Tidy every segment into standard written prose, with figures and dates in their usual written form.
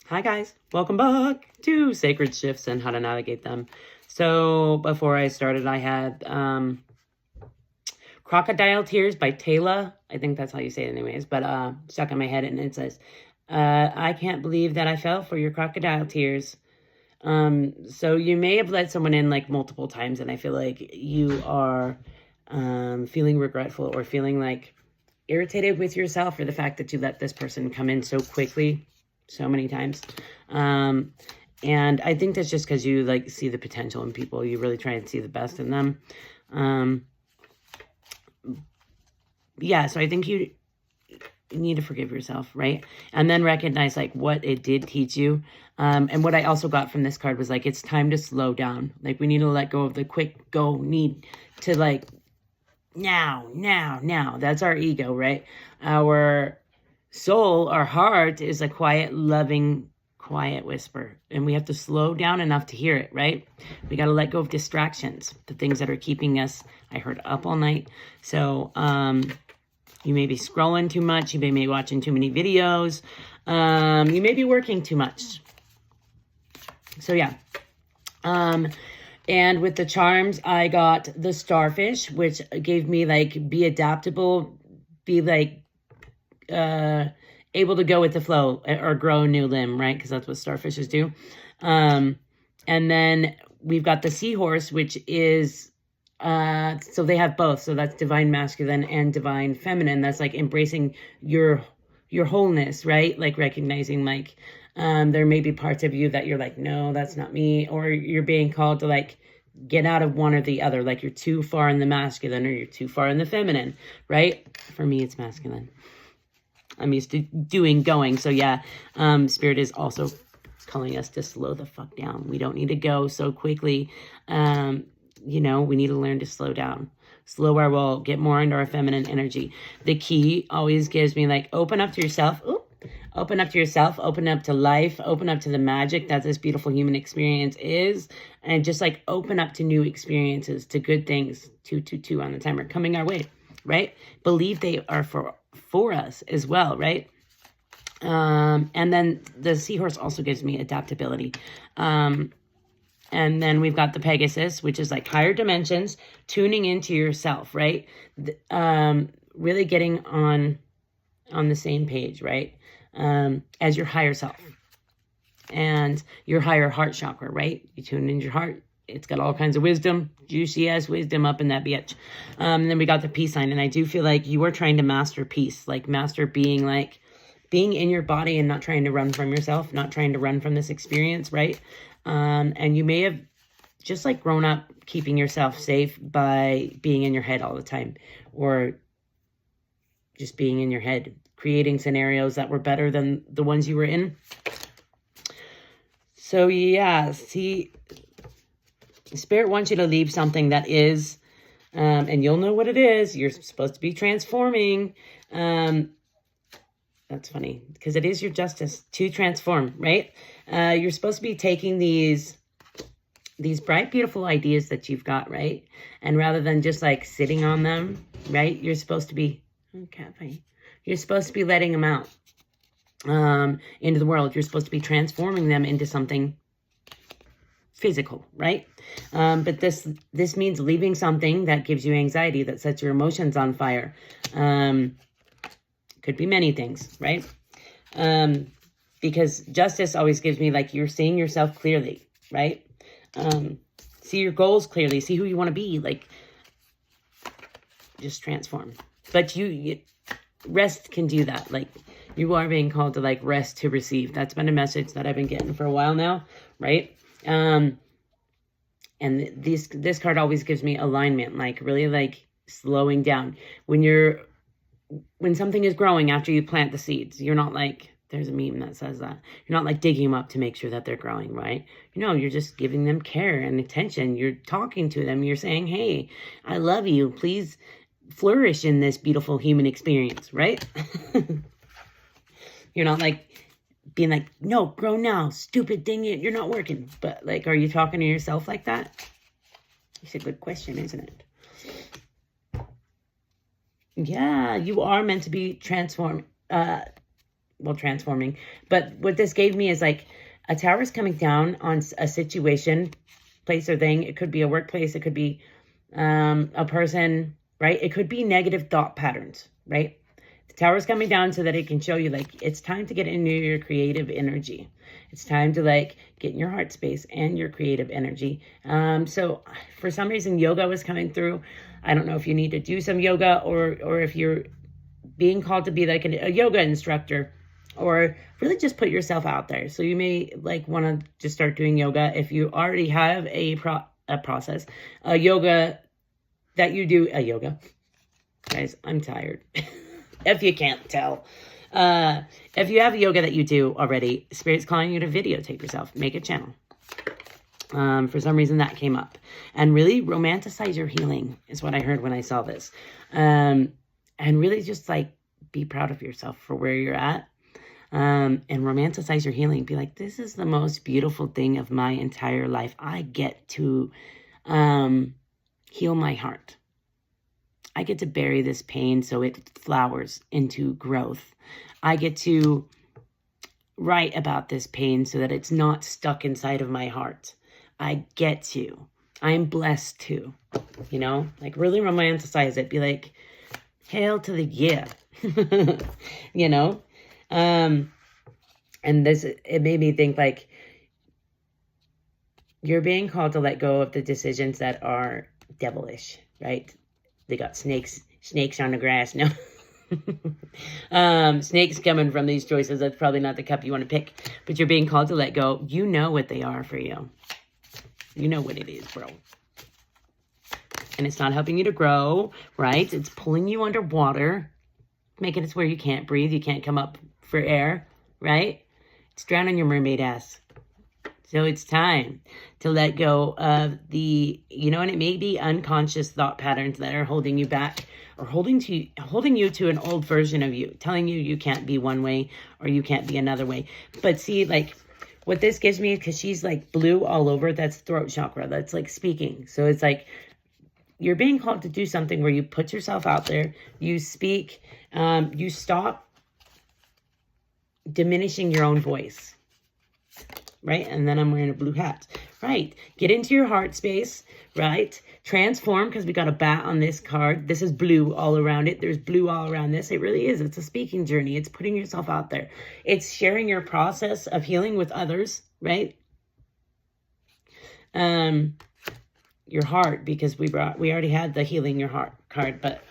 Hi guys, welcome back to Sacred Shifts and How to Navigate Them. So before I started, I had Crocodile Tears by Taylor. I think that's how you say it anyways, but stuck in my head and it says, I can't believe that I fell for your crocodile tears. So you may have let someone in like multiple times and I feel like you are feeling regretful or feeling like irritated with yourself for the fact that you let this person come in so quickly, so many times. And I think that's just because you like see the potential in people. You really try and see the best in them. Yeah, so I think you need to forgive yourself, right? And then recognize like what it did teach you. And what I also got from this card was like, it's time to slow down. Like we need to let go of the quick go need to like now. That's our ego, right? Our soul, our heart is a quiet, loving, quiet whisper. And we have to slow down enough to hear it, right? We got to let go of distractions, the things that are keeping us, I heard, up all night. So, you may be scrolling too much. You may be watching too many videos. You may be working too much. So, yeah. And with the charms, I got the starfish, which gave me like, be adaptable, be like, able to go with the flow or grow a new limb, right? Because that's what starfishes do. And then we've got the seahorse, which is, so they have both. So that's divine masculine and divine feminine. That's like embracing your wholeness, right? Like recognizing like, there may be parts of you that you're like, no, that's not me. Or you're being called to like, get out of one or the other. Like you're too far in the masculine or you're too far in the feminine, right? For me, it's masculine. I'm used to going. So yeah, Spirit is also calling us to slow the fuck down. We don't need to go so quickly. You know, we need to learn to slow down. Slow our roll, get more into our feminine energy. The key always gives me like, open up to yourself. Ooh. Open up to yourself, open up to life, open up to the magic that this beautiful human experience is. And just like open up to new experiences, to good things, 222 on the timer coming our way, right? Believe they are for us as well, right? And then the seahorse also gives me adaptability. And then we've got the Pegasus, which is like higher dimensions, tuning into yourself, right? Really getting on the same page, right? As your higher self and your higher heart chakra, right? You tune into your heart. It's got all kinds of wisdom, juicy ass wisdom up in that bitch. And then we got the peace sign. And I do feel like you are trying to master peace, like master being in your body and not trying to run from yourself, not trying to run from this experience, right? And you may have just like grown up keeping yourself safe by being in your head all the time, or just being in your head, creating scenarios that were better than the ones you were in. So yeah, see, Spirit wants you to leave something that is, and you'll know what it is. You're supposed to be transforming. That's funny because it is your justice to transform, right? You're supposed to be taking these bright, beautiful ideas that you've got, right? And rather than just like sitting on them, right? You're supposed to be, you're supposed to be letting them out into the world. You're supposed to be transforming them into something physical, right? But this means leaving something that gives you anxiety, that sets your emotions on fire. Could be many things, right? Because justice always gives me like you're seeing yourself clearly, right? See your goals clearly, see who you want to be, like just transform. But you rest can do that. Like you are being called to like rest to receive. That's been a message that I've been getting for a while now, right? And this card always gives me alignment, like really like slowing down. When something is growing after you plant the seeds, you're not like, there's a meme that says that. You're not like digging them up to make sure that they're growing, right? You're just giving them care and attention. You're talking to them. You're saying, hey, I love you. Please flourish in this beautiful human experience, right? You're not like being like, no, grow now, stupid thing, you're not working. But like, are you talking to yourself like that? It's a good question, isn't it? Yeah, you are meant to be transformed. well, transforming. But what this gave me is like a tower is coming down on a situation, place or thing. It could be a workplace. It could be a person, right? It could be negative thought patterns, right? The tower is coming down so that it can show you like it's time to get into your creative energy. It's time to like get in your heart space and your creative energy. So for some reason, yoga was coming through. I don't know if you need to do some yoga or if you're being called to be like a yoga instructor, or really just put yourself out there. So you may like want to just start doing yoga if you already have a process, a yoga that you do, Guys, I'm tired. If you can't tell. If you have a yoga that you do already, Spirit's calling you to videotape yourself. Make a channel. For some reason that came up. And really romanticize your healing is what I heard when I saw this. And really just like be proud of yourself for where you're at. And romanticize your healing. Be like, this is the most beautiful thing of my entire life. I get to heal my heart. I get to bury this pain so it flowers into growth. I get to write about this pain so that it's not stuck inside of my heart. I get to. I'm blessed to. You know? Like really romanticize it. Be like, hail to the yeah. You know? And this, it made me think like, you're being called to let go of the decisions that are devilish, right? They got snakes on the grass. No. Snakes coming from these choices. That's probably not the cup you want to pick, but you're being called to let go. You know what they are for you. You know what it is, bro. And it's not helping you to grow, right? It's pulling you underwater, making it where you can't breathe. You can't come up for air, right? It's drowning your mermaid ass. So it's time to let go of the, you know, and it may be unconscious thought patterns that are holding you back or holding you to an old version of you, telling you you can't be one way or you can't be another way. But see, like what this gives me, because she's like blue all over, that's throat chakra. That's like speaking. So it's like you're being called to do something where you put yourself out there, you speak, you stop diminishing your own voice. Right? And then I'm wearing a blue hat. Right. Get into your heart space. Right? Transform, because we got a bat on this card. This is blue all around it. There's blue all around this. It really is. It's a speaking journey. It's putting yourself out there. It's sharing your process of healing with others. Right? Your heart, because we already had the healing your heart card, but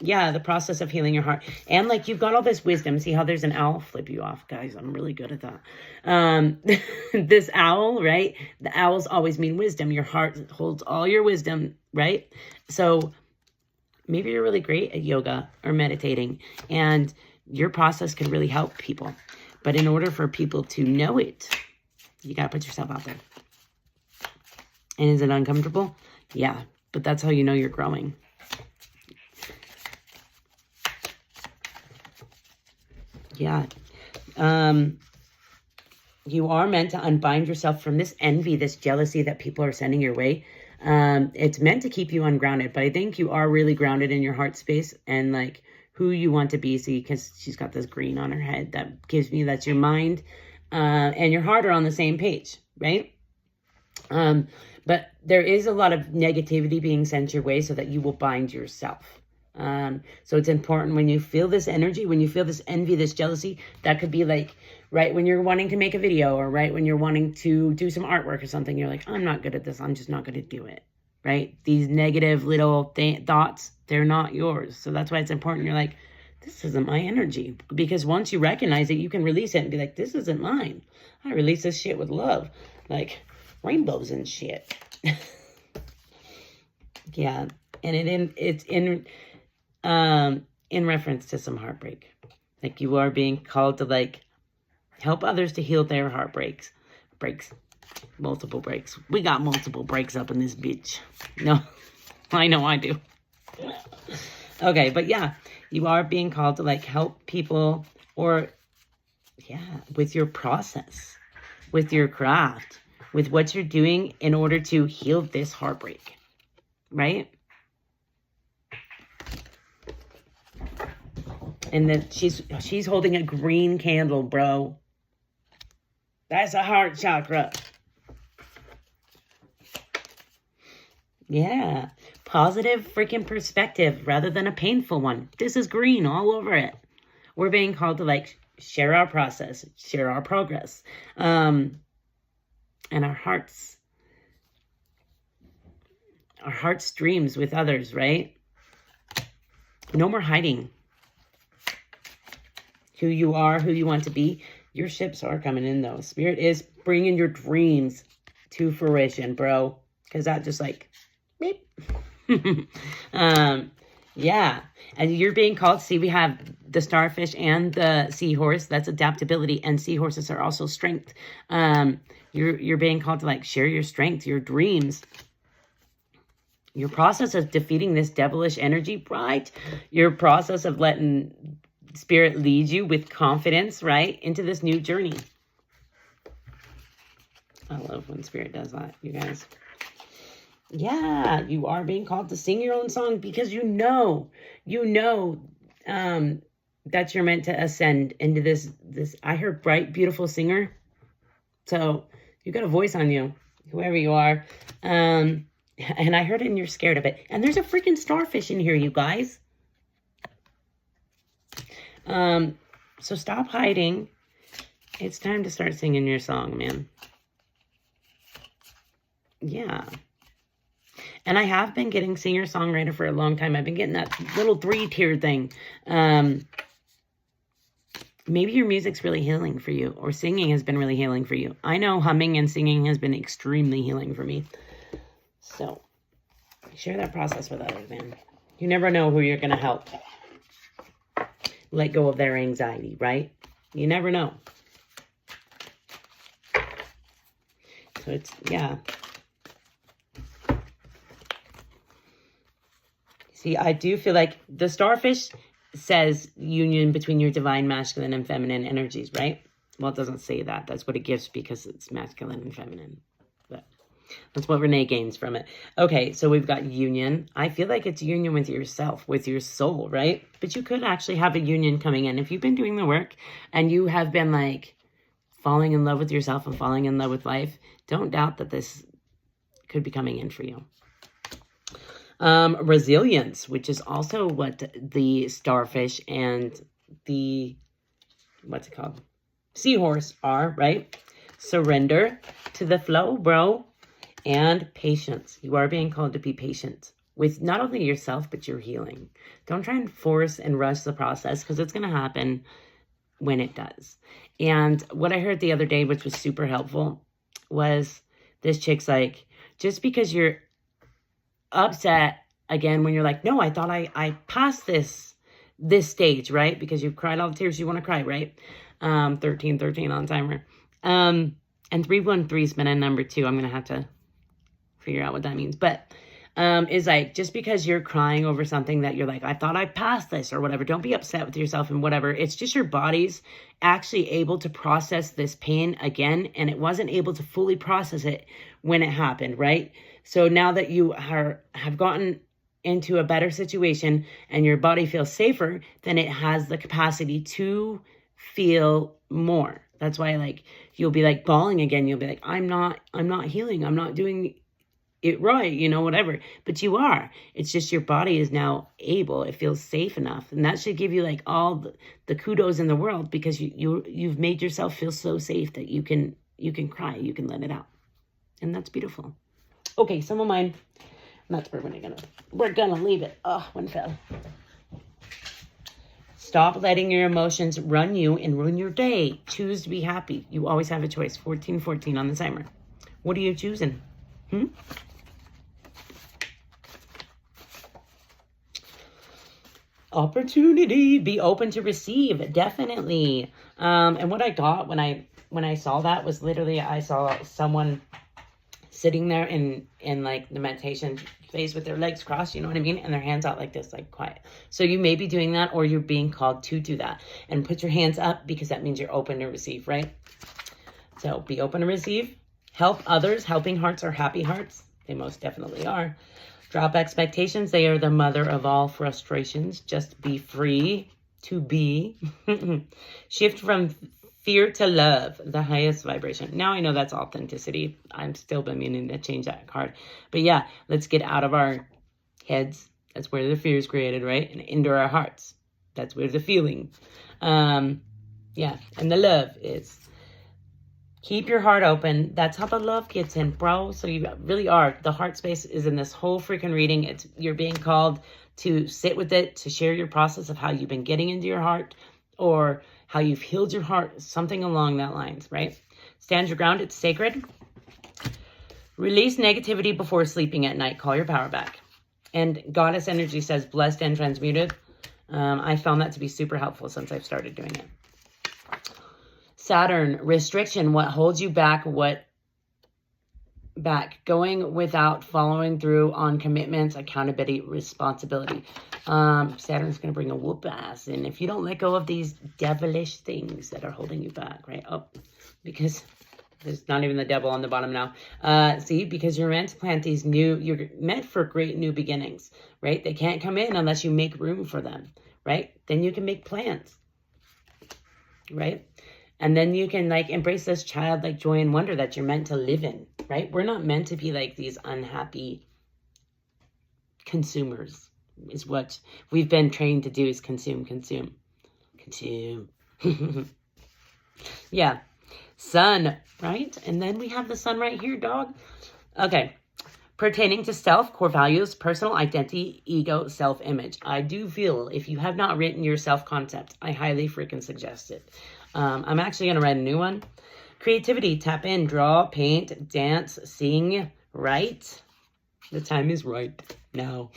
yeah, the process of healing your heart. And like you've got all this wisdom. See how there's an owl? Flip you off, guys. I'm really good at that. This owl, right? The owls always mean wisdom. Your heart holds all your wisdom, right? So maybe you're really great at yoga or meditating, and your process can really help people. But in order for people to know it, you got to put yourself out there. And is it uncomfortable? Yeah, but that's how you know you're growing. Yeah. You are meant to unbind yourself from this envy, this jealousy that people are sending your way. It's meant to keep you ungrounded, but I think you are really grounded in your heart space and like who you want to be. See, because she's got this green on her head that gives me that's your mind and your heart are on the same page, right? But there is a lot of negativity being sent your way so that you will bind yourself. So it's important when you feel this energy, when you feel this envy, this jealousy, that could be like right when you're wanting to make a video or right when you're wanting to do some artwork or something, you're like, I'm not good at this. I'm just not going to do it. Right? These negative little thoughts, they're not yours. So that's why it's important. You're like, this isn't my energy, because once you recognize it, you can release it and be like, this isn't mine. I release this shit with love, like rainbows and shit. Yeah. And it's in reference to some heartbreak. Like you are being called to like help others to heal their heartbreaks. Multiple breaks. We got multiple breaks up in this bitch. No, I know I do. Okay, but yeah, you are being called to like help people or yeah, with your process, with your craft, with what you're doing in order to heal this heartbreak. Right? And then she's holding a green candle, bro. That's a heart chakra. Yeah. Positive freaking perspective rather than a painful one. This is green all over it. We're being called to like share our process, share our progress. And our hearts dreams with others, right? No more hiding who you are, who you want to be. Your ships are coming in, though. Spirit is bringing your dreams to fruition, bro. Because that just like, beep. Yeah. And you're being called. See, we have the starfish and the seahorse. That's adaptability. And seahorses are also strength. You're being called to like share your strength, your dreams. Your process of defeating this devilish energy, right? Your process of letting Spirit lead you with confidence, right? Into this new journey. I love when Spirit does that, you guys. Yeah, you are being called to sing your own song because you know that you're meant to ascend into this. I heard bright, beautiful singer. So you got a voice on you, whoever you are. And I heard it and you're scared of it. And there's a freaking starfish in here, you guys. So stop hiding. It's time to start singing your song, man. Yeah. And I have been getting singer-songwriter for a long time. I've been getting that little 3-tier thing. Maybe your music's really healing for you, or singing has been really healing for you. I know humming and singing has been extremely healing for me. So, share that process with others, man. You never know who you're going to help let go of their anxiety, right? You never know. So it's, yeah. See, I do feel like the starfish says union between your divine masculine and feminine energies, right? Well, it doesn't say that. That's what it gives because it's masculine and feminine. But that's what Renee gains from it. Okay, so we've got union. I feel like it's union with yourself, with your soul, right? But you could actually have a union coming in. If you've been doing the work and you have been like falling in love with yourself and falling in love with life, don't doubt that this could be coming in for you. Resilience, which is also what the starfish and the, what's it called? Seahorse are, right? Surrender to the flow, bro. And patience. You are being called to be patient with not only yourself, but your healing. Don't try and force and rush the process because it's going to happen when it does. And what I heard the other day, which was super helpful, was this chick's like, just because you're upset again when you're like, no, I thought I passed this stage, right? Because you've cried all the tears you want to cry, right? 13 on timer. And 313's been in number 2. I'm going to have to figure out what that means. But is like, just because you're crying over something that you're like, I thought I passed this or whatever, don't be upset with yourself and whatever. It's just your body's actually able to process this pain again, and it wasn't able to fully process it when it happened, right? So now that you have gotten into a better situation and your body feels safer, then it has the capacity to feel more. That's why like you'll be like bawling again. You'll be like, I'm not healing. I'm not doing it right, you know, whatever. But you are. It's just your body is now able. It feels safe enough. And that should give you like all the kudos in the world because you've made yourself feel so safe that you can cry. You can let it out. And that's beautiful. Okay, some of mine, that's where we're gonna leave it. Oh, one fell. Stop letting your emotions run you and ruin your day. Choose to be happy. You always have a choice. 14 on the timer. What are you choosing? Opportunity. Be open to receive. Definitely. And what I got when I saw that was literally I saw someone sitting there in like the meditation phase with their legs crossed, you know what I mean? And their hands out like this, like quiet. So you may be doing that or you're being called to do that. And put your hands up because that means you're open to receive, right? So be open to receive. Help others. Helping hearts are happy hearts. They most definitely are. Drop expectations. They are the mother of all frustrations. Just be free. to be. Shift from fear to love, the highest vibration. Now I know that's authenticity. I'm still been meaning to change that card. But yeah, let's get out of our heads. That's where the fear is created, right? And into our hearts. That's where the feeling. Yeah, and the love is. Keep your heart open. That's how the love gets in, bro. So you really are. The heart space is in this whole freaking reading. You're being called to sit with it, to share your process of how you've been getting into your heart or how you've healed your heart, something along that lines, right? Stand your ground. It's sacred. Release negativity before sleeping at night. Call your power back. And Goddess energy says blessed and transmuted. I found that to be super helpful since I've started doing it. Saturn, restriction, what holds you back, going without following through on commitments, accountability, responsibility. Saturn's going to bring a whoop ass. And if you don't let go of these devilish things that are holding you back, right? Oh, because there's not even the devil on the bottom now. See, because you're meant to plant these you're meant for great new beginnings, right? They can't come in unless you make room for them, right? Then you can make plans, right? And then you can like embrace this childlike joy and wonder that you're meant to live in, right? We're not meant to be like these unhappy consumers is what we've been trained to do is consume. Yeah. Sun, right? And then we have the sun right here, dog. Okay. Pertaining to self, core values, personal identity, ego, self-image. I do feel if you have not written your self-concept, I highly freaking suggest it. I'm actually going to write a new one. Creativity, tap in, draw, paint, dance, sing, write. The time is right now.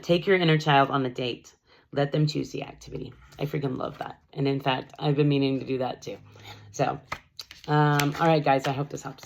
Take your inner child on a date. Let them choose the activity. I freaking love that. And in fact, I've been meaning to do that too. So, all right, guys, I hope this helps.